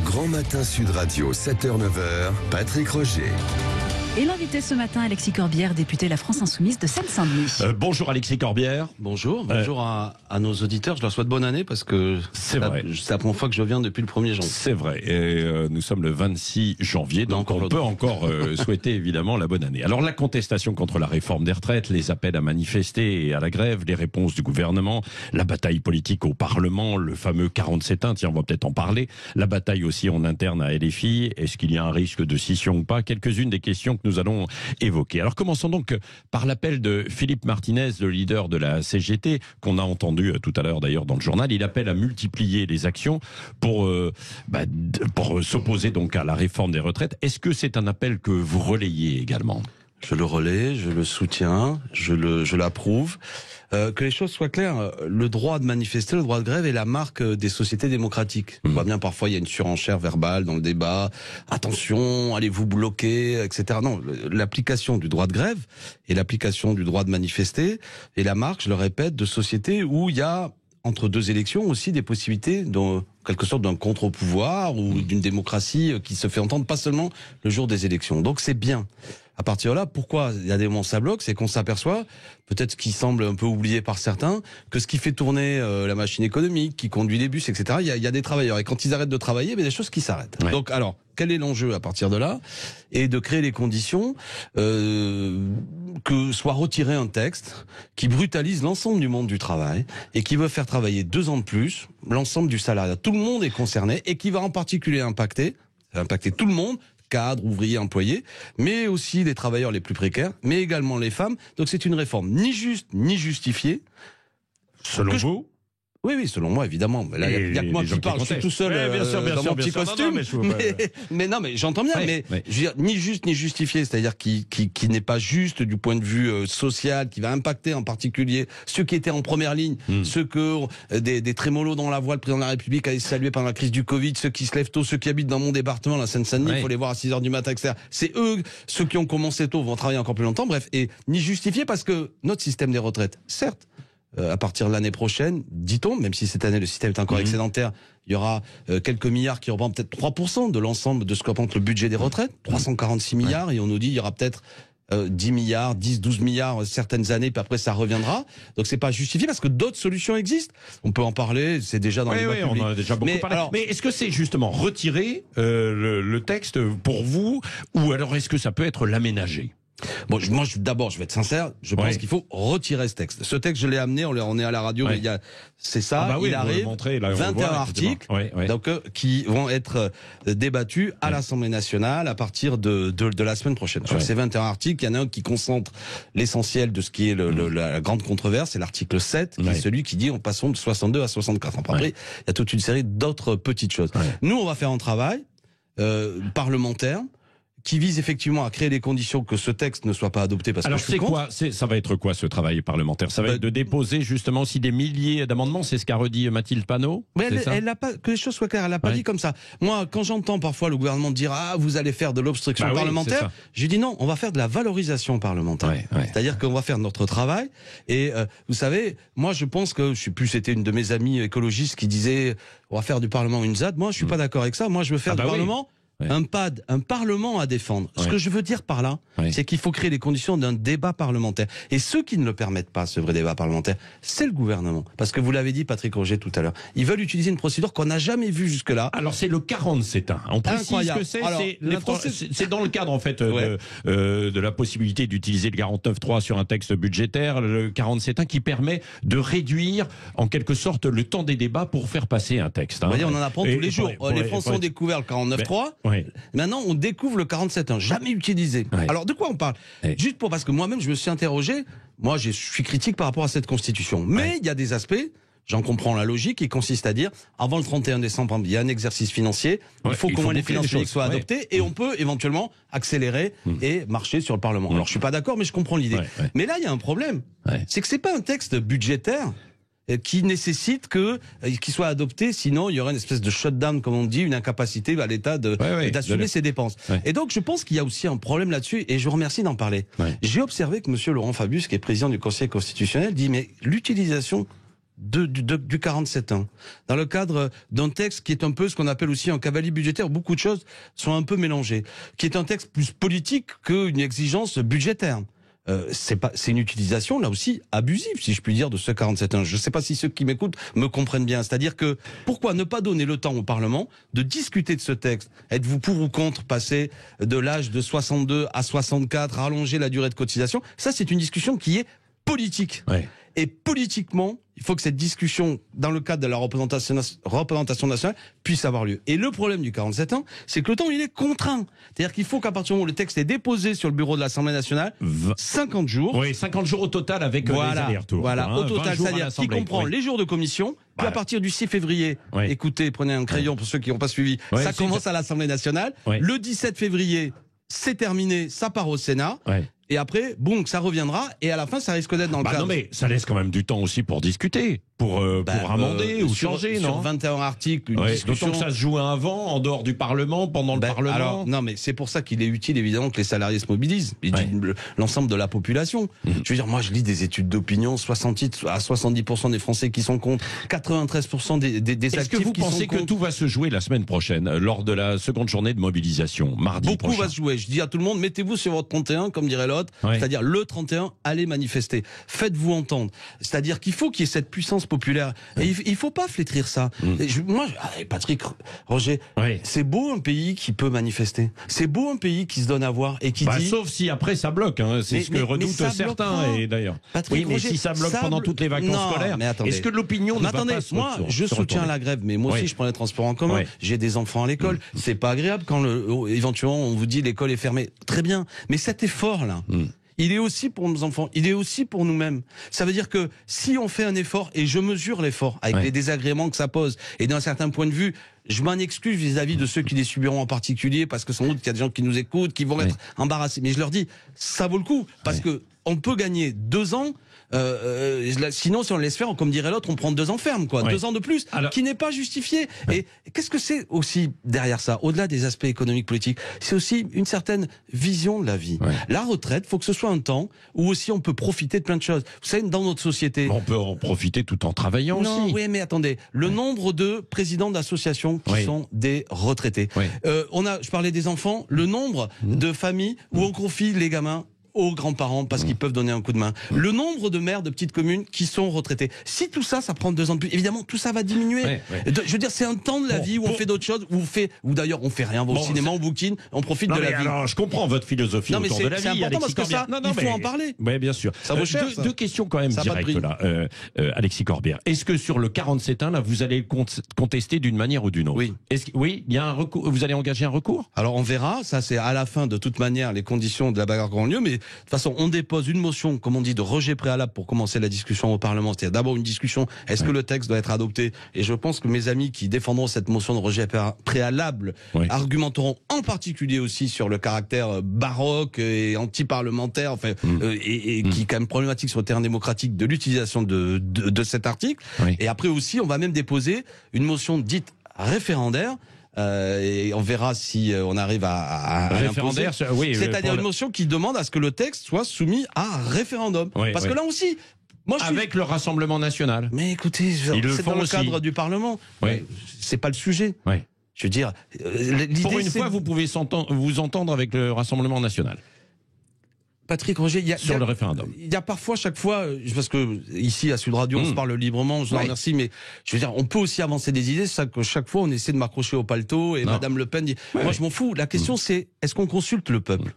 Grand Matin Sud Radio, 7h-9h, Patrick Roger. Et l'invité ce matin, Alexis Corbière, député La France Insoumise de Seine-Saint-Denis. Bonjour Alexis Corbière. Bonjour à nos auditeurs. Je leur souhaite bonne année parce que c'est vrai. C'est la première fois que je viens depuis le 1er janvier. C'est vrai. Et nous sommes le 26 janvier, donc on peut encore souhaiter évidemment la bonne année. Alors la contestation contre la réforme des retraites, les appels à manifester et à la grève, les réponses du gouvernement, la bataille politique au Parlement, le fameux 47.1, tiens on va peut-être en parler, la bataille aussi en interne à LFI, est-ce qu'il y a un risque de scission ou pas, quelques-unes des questions que nous allons évoquer. Alors commençons donc par l'appel de Philippe Martinez, le leader de la CGT, qu'on a entendu tout à l'heure d'ailleurs dans le journal. Il appelle à multiplier les actions pour s'opposer donc à la réforme des retraites. Est-ce que c'est un appel que vous relayez également ? Je le relaie, je le soutiens, je l'approuve. Que les choses soient claires, le droit de manifester, le droit de grève est la marque des sociétés démocratiques. On voit bien parfois il y a une surenchère verbale dans le débat. Attention, allez vous bloquer, etc. Non, l'application du droit de grève et l'application du droit de manifester est la marque, je le répète, de sociétés où il y a entre deux élections aussi des possibilités de quelque sorte d'un contre-pouvoir ou d'une démocratie qui se fait entendre pas seulement le jour des élections. Donc c'est bien. À partir de là, pourquoi il y a des moments ça bloque, c'est qu'on s'aperçoit, peut-être ce qui semble un peu oublié par certains, que ce qui fait tourner la machine économique, qui conduit les bus, etc., il y a des travailleurs. Et quand ils arrêtent de travailler, il y a des choses qui s'arrêtent. Ouais. Donc alors, quel est l'enjeu à partir de là ? Et de créer les conditions que soit retiré un texte qui brutalise l'ensemble du monde du travail et qui veut faire travailler 2 ans de plus l'ensemble du salariat. Tout le monde est concerné et qui va en particulier impacter tout le monde, cadres, ouvriers, employés, mais aussi les travailleurs les plus précaires, mais également les femmes. Donc c'est une réforme ni juste, ni justifiée. Selon vous ? Oui, selon moi, évidemment. Là, il y a que moi qui parle, je suis tout seul dans mon petit costume. Mais non, mais j'entends bien. Mais je veux dire, ni juste, ni justifié, c'est-à-dire qui n'est pas juste du point de vue social, qui va impacter en particulier ceux qui étaient en première ligne, ceux que des trémolos dans la voie, le président de la République a salué pendant la crise du Covid, ceux qui se lèvent tôt, ceux qui habitent dans mon département, la Seine-Saint-Denis, il faut les voir à 6h du matin, etc. C'est eux, ceux qui ont commencé tôt, vont travailler encore plus longtemps. Bref, et ni justifié parce que notre système des retraites, certes, à partir de l'année prochaine, dit-on, même si cette année le système est encore excédentaire, il y aura quelques milliards qui représentent peut-être 3% de l'ensemble de ce que représente le budget des retraites, 346 milliards, et on nous dit il y aura peut-être 10 milliards, 10, 12 milliards certaines années, puis après ça reviendra. Donc c'est pas justifié parce que d'autres solutions existent. On peut en parler, c'est déjà dans les débat public. On en a déjà beaucoup parlé. Mais est-ce que c'est justement retirer le texte pour vous, ou alors est-ce que ça peut être l'aménager ? Bon, moi, d'abord, je vais être sincère. Je pense qu'il faut retirer ce texte. Ce texte, je l'ai amené. On est à la radio. Mais c'est ça. Il arrive. 21 articles, donc qui vont être débattus à l'Assemblée nationale à partir de la semaine prochaine. Sur ces 21 articles, il y en a un qui concentre l'essentiel de ce qui est la grande controverse. C'est l'article 7, qui est celui qui dit on passons de 62 à 64. Après, il y a toute une série d'autres petites choses. Nous, on va faire un travail parlementaire qui vise effectivement à créer les conditions que ce texte ne soit pas adopté parce alors que je suis contre. Ça va être quoi ce travail parlementaire ? Ça va être de déposer justement aussi des milliers d'amendements, c'est ce qu'a redit Mathilde Panot ? Mais elle n'a pas, que les choses soient claires, elle n'a pas dit comme ça. Moi, quand j'entends parfois le gouvernement dire « Ah, vous allez faire de l'obstruction parlementaire », je dis non, on va faire de la valorisation parlementaire. C'est-à-dire qu'on va faire notre travail. Et vous savez, moi je pense que, je sais plus, c'était une de mes amies écologistes qui disait « On va faire du Parlement une ZAD ». Moi, je suis pas d'accord avec ça. Moi, je veux faire du Parlement... un parlement à défendre. Ce que je veux dire par là, c'est qu'il faut créer les conditions d'un débat parlementaire. Et ceux qui ne le permettent pas, ce vrai débat parlementaire, c'est le gouvernement. Parce que vous l'avez dit, Patrick Roger, tout à l'heure. Ils veulent utiliser une procédure qu'on n'a jamais vue jusque-là. Alors c'est le 47.1. On précise que c'est dans le cadre en fait de la possibilité d'utiliser le 49.3 sur un texte budgétaire, le 47.1 qui permet de réduire en quelque sorte le temps des débats pour faire passer un texte. Vous voyez, on en apprend tous les jours. Les Français ont découvert le 49.3. Maintenant, on découvre le 47.1, jamais utilisé. Alors, de quoi on parle ? Juste parce que moi-même, je me suis interrogé. Moi, je suis critique par rapport à cette Constitution. Mais il y a des aspects, j'en comprends la logique, qui consiste à dire, avant le 31 décembre, il y a un exercice financier, il faut qu'au moins les finances publiques soient adoptées, et on peut éventuellement accélérer et marcher sur le Parlement. Alors, je suis pas d'accord, mais je comprends l'idée. Mais là, il y a un problème. C'est que c'est pas un texte budgétaire qui nécessite qu'il soit adopté, sinon il y aurait une espèce de shutdown, comme on dit, une incapacité à l'État d'assumer ses dépenses. Et donc je pense qu'il y a aussi un problème là-dessus, et je vous remercie d'en parler. J'ai observé que M. Laurent Fabius, qui est président du Conseil constitutionnel, dit mais l'utilisation du 47.1, dans le cadre d'un texte qui est un peu ce qu'on appelle aussi un cavalier budgétaire, beaucoup de choses sont un peu mélangées, qui est un texte plus politique qu'une exigence budgétaire. C'est une utilisation là aussi abusive, si je puis dire, de ce 47.1. Je ne sais pas si ceux qui m'écoutent me comprennent bien. C'est-à-dire que pourquoi ne pas donner le temps au Parlement de discuter de ce texte? Êtes-vous pour ou contre passer de l'âge de 62 à 64, rallonger la durée de cotisation? Ça, c'est une discussion qui est politique. Ouais. Et politiquement, il faut que cette discussion, dans le cadre de la représentation nationale, puisse avoir lieu. Et le problème du 47.1, c'est que le temps, il est contraint. C'est-à-dire qu'il faut qu'à partir du moment où le texte est déposé sur le bureau de l'Assemblée nationale, 50 jours. Oui, 50 jours au total avec les allers-retours. Voilà, au total, c'est-à-dire qui comprend les jours de commission, puis à partir du 6 février, écoutez, prenez un crayon pour ceux qui n'ont pas suivi, ça commence à l'Assemblée nationale. Le 17 février, c'est terminé, ça part au Sénat. Et après, boum, ça reviendra. Et à la fin, ça risque d'être dans le cadre. Non, mais ça laisse quand même du temps aussi pour discuter, pour amender ou changer, non? Sur 21 articles, une discussion. D'autant que ça se joue avant, en dehors du Parlement, pendant le Parlement. Alors, non, mais c'est pour ça qu'il est utile, évidemment, que les salariés se mobilisent. L'ensemble de la population. Je veux dire, moi, je lis des études d'opinion, 60 à 70% des Français qui sont contre, 93% des actifs qui sont contre. Est-ce que vous pensez que tout va se jouer la semaine prochaine, lors de la seconde journée de mobilisation, mardi prochain? Beaucoup va se jouer. Je dis à tout le monde, mettez-vous sur votre 31, comme dirait l'autre. C'est-à-dire, le 31, allez manifester. Faites-vous entendre. C'est-à-dire qu'il faut qu'il y ait cette puissance populaire. Et il faut pas flétrir ça. Patrick, Roger, c'est beau un pays qui peut manifester. C'est beau un pays qui se donne à voir et qui dit... Sauf si après ça bloque, hein. C'est ce que redoutent certains. Et d'ailleurs. Patrick, mais si ça bloque pendant toutes les vacances scolaires, est-ce que l'opinion ne va pas moi, je soutiens la grève, mais moi aussi je prends les transports en commun. J'ai des enfants à l'école. C'est pas agréable quand éventuellement on vous dit l'école est fermée. Très bien. Mais cet effort-là, il est aussi pour nos enfants, il est aussi pour nous-mêmes. Ça veut dire que si on fait un effort, et je mesure l'effort avec les désagréments que ça pose, et d'un certain point de vue, je m'en excuse vis-à-vis de ceux qui les subiront en particulier, parce que sans doute qu'il y a des gens qui nous écoutent, qui vont être embarrassés. Mais je leur dis, ça vaut le coup, parce que on peut gagner 2 ans. Sinon, si on le laisse faire, comme dirait l'autre, on prend 2 ans ferme, quoi. 2 ans de plus, qui n'est pas justifié. Et qu'est-ce que c'est aussi derrière ça, au-delà des aspects économiques, politiques? C'est aussi une certaine vision de la vie. La retraite, faut que ce soit un temps où aussi on peut profiter de plein de choses. Vous savez, dans notre société, on peut en profiter tout en travaillant aussi. Oui, mais attendez, le nombre de présidents d'associations qui sont des retraités. Je parlais des enfants, le nombre de familles où on confie les gamins aux grands-parents parce qu'ils peuvent donner un coup de main. Le nombre de maires de petites communes qui sont retraités. Si tout ça, ça prend 2 ans de plus, évidemment, tout ça va diminuer. Je veux dire, c'est un temps de la vie où on fait d'autres choses, ou d'ailleurs on fait rien, on va au cinéma, on bouquine, on profite de la vie. Alors, je comprends votre philosophie autour de la vie. C'est important parce que ça, il faut en parler. Oui, bien sûr. Ça vaut cher. Deux questions quand même directes là, Alexis Corbière. Est-ce que sur le 47.1 là, vous allez contester d'une manière ou d'une autre? Oui. Il y a un recours. Vous allez engager un recours? Alors on verra. Ça, c'est à la fin de toute manière les conditions de la bagarre auront lieu, mais de toute façon, on dépose une motion, comme on dit, de rejet préalable pour commencer la discussion au Parlement. C'est-à-dire d'abord une discussion, est-ce que le texte doit être adopté? Et je pense que mes amis qui défendront cette motion de rejet préalable argumenteront en particulier aussi sur le caractère baroque et anti-parlementaire, et qui est quand même problématique sur le terrain démocratique de l'utilisation de cet article. Et après aussi, on va même déposer une motion dite référendaire. Et on verra si on arrive à référendaire, c'est-à-dire une motion qui demande à ce que le texte soit soumis à référendum. Parce que là aussi, avec le Rassemblement national. Mais écoutez, c'est dans le cadre du Parlement. C'est pas le sujet. Je veux dire, pour une fois, vous pouvez vous entendre avec le Rassemblement national. Patrick, Roger, sur le référendum. Il y a parfois, chaque fois, parce que ici à Sud Radio, on se parle librement, je vous remercie, mais je veux dire, on peut aussi avancer des idées, c'est que chaque fois on essaie de m'accrocher au paletot et Madame Le Pen dit, moi je m'en fous. La question c'est, est-ce qu'on consulte le peuple?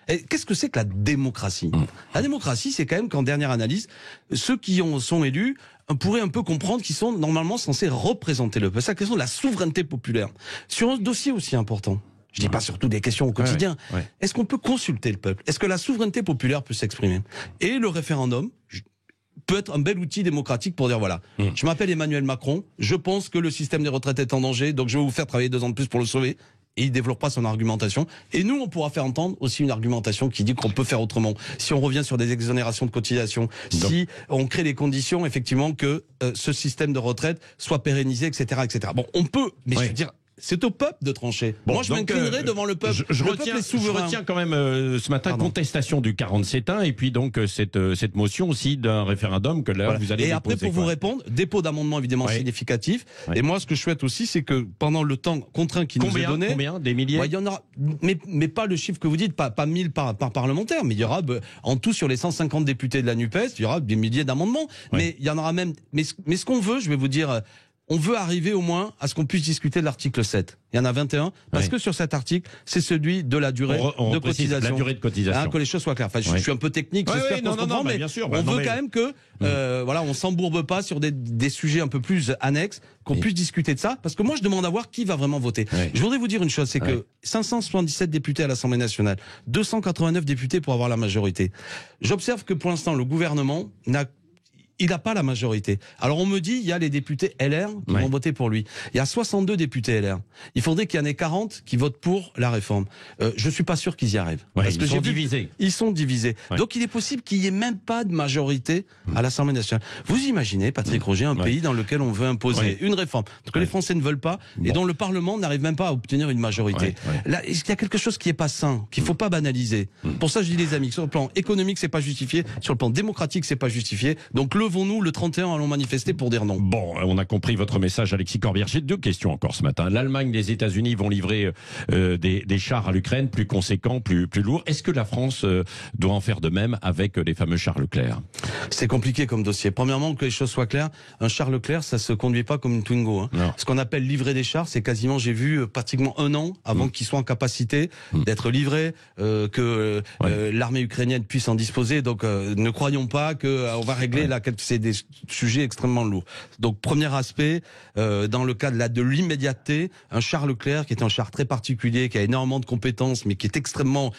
Et qu'est-ce que c'est que la démocratie? La démocratie, c'est quand même qu'en dernière analyse, ceux qui sont élus pourraient un peu comprendre qu'ils sont normalement censés représenter le peuple. C'est la question de la souveraineté populaire. Sur un dossier aussi important, je dis pas surtout des questions au quotidien. Est-ce qu'on peut consulter le peuple? Est-ce que la souveraineté populaire peut s'exprimer? Et le référendum peut être un bel outil démocratique pour dire voilà, je m'appelle Emmanuel Macron, je pense que le système des retraites est en danger, donc je vais vous faire travailler 2 ans de plus pour le sauver. Et il développera son argumentation. Et nous, on pourra faire entendre aussi une argumentation qui dit qu'on peut faire autrement. Si on revient sur des exonérations de cotisations, si on crée les conditions, effectivement, que ce système de retraite soit pérennisé, etc., etc. Bon, on peut, mais je veux dire, c'est au peuple de trancher. Bon, moi, je m'inclinerai devant le peuple. Je retiens quand même ce matin contestation du 47.1 et puis donc cette motion aussi d'un référendum que là vous allez déposer. Et après, pour vous répondre, dépôt d'amendements évidemment significatif. Et moi, ce que je souhaite aussi, c'est que pendant le temps contraint qui nous est donné, combien des milliers, il y en aura, mais pas le chiffre que vous dites, pas 1000 par parlementaire, mais il y aura en tout sur les 150 députés de la NUPES, il y aura des milliers d'amendements. Mais il y en aura même. Mais ce qu'on veut, je vais vous dire. On veut arriver au moins à ce qu'on puisse discuter de l'article 7. Il y en a 21, parce que sur cet article, c'est celui de la durée de cotisation. La durée de cotisation. Que les choses soient claires. Enfin, je suis un peu technique, j'espère qu'on se comprend, mais bien sûr, on veut quand même que, on s'embourbe pas sur des sujets un peu plus annexes, qu'on puisse discuter de ça, parce que moi, je demande à voir qui va vraiment voter. Je voudrais vous dire une chose, c'est que 577 députés à l'Assemblée nationale, 289 députés pour avoir la majorité. J'observe que pour l'instant, le gouvernement il n'a pas la majorité. Alors on me dit, il y a les députés LR qui vont voter pour lui. Il y a 62 députés LR. Il faudrait qu'il y en ait 40 qui votent pour la réforme. Je suis pas sûr qu'ils y arrivent. Parce que ils sont divisés. Ils sont divisés. Donc il est possible qu'il n'y ait même pas de majorité à l'Assemblée nationale. Vous imaginez, Patrick Roger, un pays dans lequel on veut imposer une réforme que les Français ne veulent pas et dont le Parlement n'arrive même pas à obtenir une majorité. Là, il y a quelque chose qui est pas sain, qu'il faut pas banaliser. Pour ça, je dis les amis, sur le plan économique, c'est pas justifié. Sur le plan démocratique, c'est pas justifié. Donc levons-nous le 31, allons manifester pour dire non. Bon, on a compris votre message, Alexis Corbière. J'ai 2 questions encore ce matin. L'Allemagne, les États-Unis vont livrer des chars à l'Ukraine plus conséquents, plus lourds. Est-ce que la France doit en faire de même avec les fameux chars Leclerc? C'est compliqué comme dossier. Premièrement, que les choses soient claires, un char Leclerc, ça se conduit pas comme une Twingo. Ce qu'on appelle livrer des chars, c'est quasiment, j'ai vu, pratiquement 1 an avant qu'ils soient en capacité d'être livrés, que l'armée ukrainienne puisse en disposer. Donc, ne croyons pas qu'on va régler c'est des sujets extrêmement lourds. Donc, premier aspect, dans le cas de l'immédiateté, un char Leclerc, qui est un char très particulier, qui a énormément de compétences, mais qui est extrêmement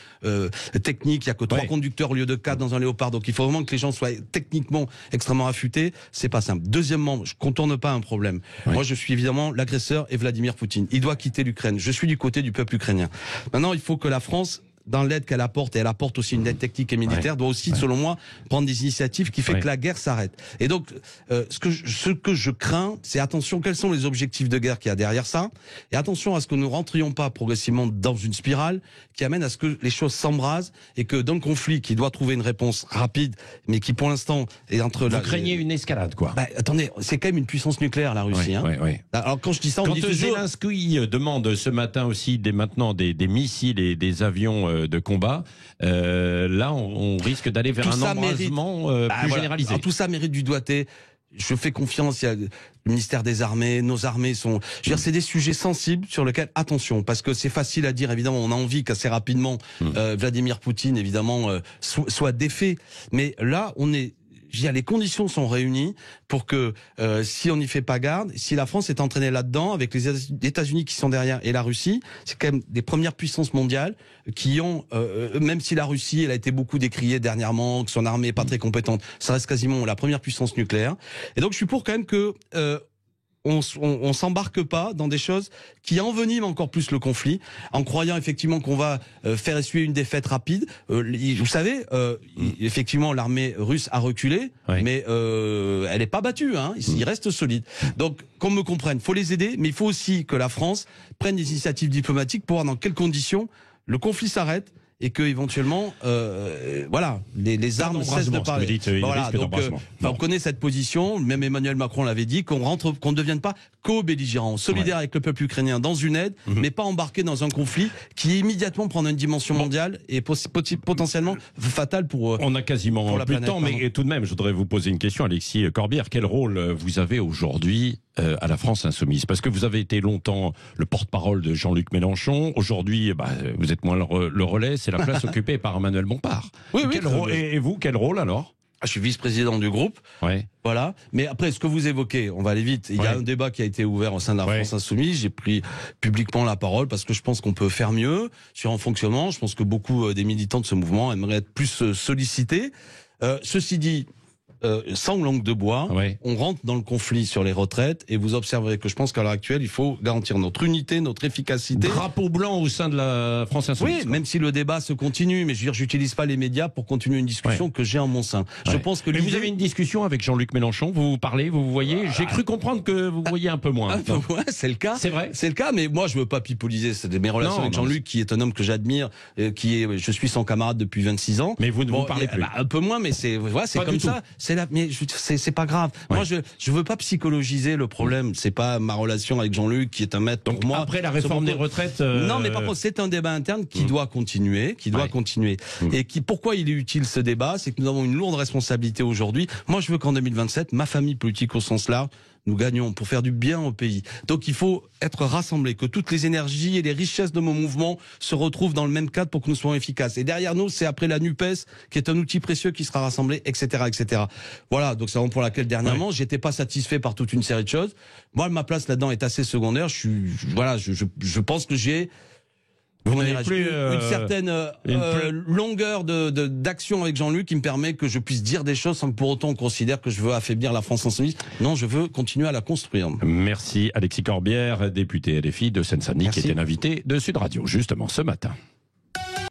technique. Il n'y a que 3 conducteurs au lieu de 4 dans un Léopard. Donc, il faut vraiment que les gens soient techniquement extrêmement affûtés. C'est pas simple. Deuxièmement, je contourne pas un problème. Moi, je suis évidemment l'agresseur et Vladimir Poutine. Il doit quitter l'Ukraine. Je suis du côté du peuple ukrainien. Maintenant, il faut que la France, dans l'aide qu'elle apporte, et elle apporte aussi une aide technique et militaire, doit aussi, selon moi, prendre des initiatives qui fait que la guerre s'arrête. Et donc, ce que je crains, c'est attention, quels sont les objectifs de guerre qu'il y a derrière ça, et attention à ce que nous rentrions pas progressivement dans une spirale qui amène à ce que les choses s'embrasent, et que dans le conflit qui doit trouver une réponse rapide, mais qui pour l'instant est entre Vous craignez une escalade, quoi. Attendez, c'est quand même une puissance nucléaire, la Russie. Alors quand je dis ça, on dit toujours... Zelensky demande ce matin aussi maintenant des missiles et des avions de combat, là on risque d'aller vers un embrasement plus généralisé. Alors, tout ça mérite du doigté. Je fais confiance, il y a le ministère des Armées, nos armées sont... Je veux dire, c'est des sujets sensibles sur lesquels, attention, parce que c'est facile à dire, évidemment, on a envie qu'assez rapidement Vladimir Poutine, évidemment, soit défait. Mais là, les conditions sont réunies pour que, si on n'y fait pas garde, si la France est entraînée là-dedans, avec les États-Unis qui sont derrière et la Russie, c'est quand même des premières puissances mondiales qui ont, même si la Russie, elle a été beaucoup décriée dernièrement, que son armée est pas très compétente, ça reste quasiment la première puissance nucléaire. Et donc, je suis pour quand même que on s'embarque pas dans des choses qui enveniment encore plus le conflit, en croyant effectivement qu'on va faire essuyer une défaite rapide. Vous savez, effectivement, l'armée russe a reculé, mais elle n'est pas battue. Il reste solide. Donc, qu'on me comprenne, faut les aider, mais il faut aussi que la France prenne des initiatives diplomatiques pour voir dans quelles conditions le conflit s'arrête. Et que éventuellement, les armes cessent de parler. On connaît cette position. Même Emmanuel Macron l'avait dit, qu'on ne devienne pas co-belligérant, solidaire avec le peuple ukrainien dans une aide, mais pas embarqué dans un conflit qui immédiatement prend une dimension mondiale et potentiellement fatale pour. On a quasiment plus de temps, mais tout de même, je voudrais vous poser une question, Alexis Corbière. Quel rôle vous avez aujourd'hui à la France insoumise? Parce que vous avez été longtemps le porte-parole de Jean-Luc Mélenchon. Aujourd'hui, vous êtes moins le relais. C'est la place occupée par Emmanuel Bompard. Et vous, quel rôle alors? Je suis vice-président du groupe. Voilà. Mais après, ce que vous évoquez, on va aller vite. Il y a un débat qui a été ouvert au sein de la France insoumise. J'ai pris publiquement la parole parce que je pense qu'on peut faire mieux sur un fonctionnement. Je pense que beaucoup des militants de ce mouvement aimeraient être plus sollicités. Ceci dit, sans langue de bois, on rentre dans le conflit sur les retraites et vous observerez que je pense qu'à l'heure actuelle, il faut garantir notre unité, notre efficacité. Drapeau blanc au sein de la France Insoumise. Oui, même si le débat se continue, mais je veux dire, j'utilise pas les médias pour continuer une discussion que j'ai en mon sein. Je pense que vous avez une discussion avec Jean-Luc Mélenchon, vous vous parlez, vous vous voyez. J'ai cru comprendre que vous voyez un peu moins. C'est le cas. C'est vrai. C'est le cas, mais moi je veux pas pipoliser mes relations avec Jean-Luc, qui est un homme que j'admire, je suis son camarade depuis 26 ans. Mais vous ne vous parlez plus. Un peu moins, mais c'est comme ça. C'est pas grave. Moi, je veux pas psychologiser le problème. C'est pas ma relation avec Jean-Luc qui est un maître pour moi. Après la réforme des retraites. Non, mais par contre, c'est un débat interne qui doit continuer, Et pourquoi il est utile ce débat? C'est que nous avons une lourde responsabilité aujourd'hui. Moi, je veux qu'en 2027, ma famille politique au sens large, nous gagnons pour faire du bien au pays. Donc il faut être rassemblés, que toutes les énergies et les richesses de mon mouvement se retrouvent dans le même cadre pour que nous soyons efficaces. Et derrière nous, c'est après la NUPES, qui est un outil précieux qui sera rassemblé, etc., etc. Voilà, donc c'est la raison pour laquelle dernièrement, j'étais pas satisfait par toute une série de choses. Moi, ma place là-dedans est assez secondaire. Je pense que j'ai une certaine longueur d'action avec Jean-Luc qui me permet que je puisse dire des choses sans que pour autant on considère que je veux affaiblir la France Insoumise. Non, je veux continuer à la construire. Merci Alexis Corbière, député LFI de Seine-Saint-Denis, qui était l'invité de Sud Radio justement ce matin.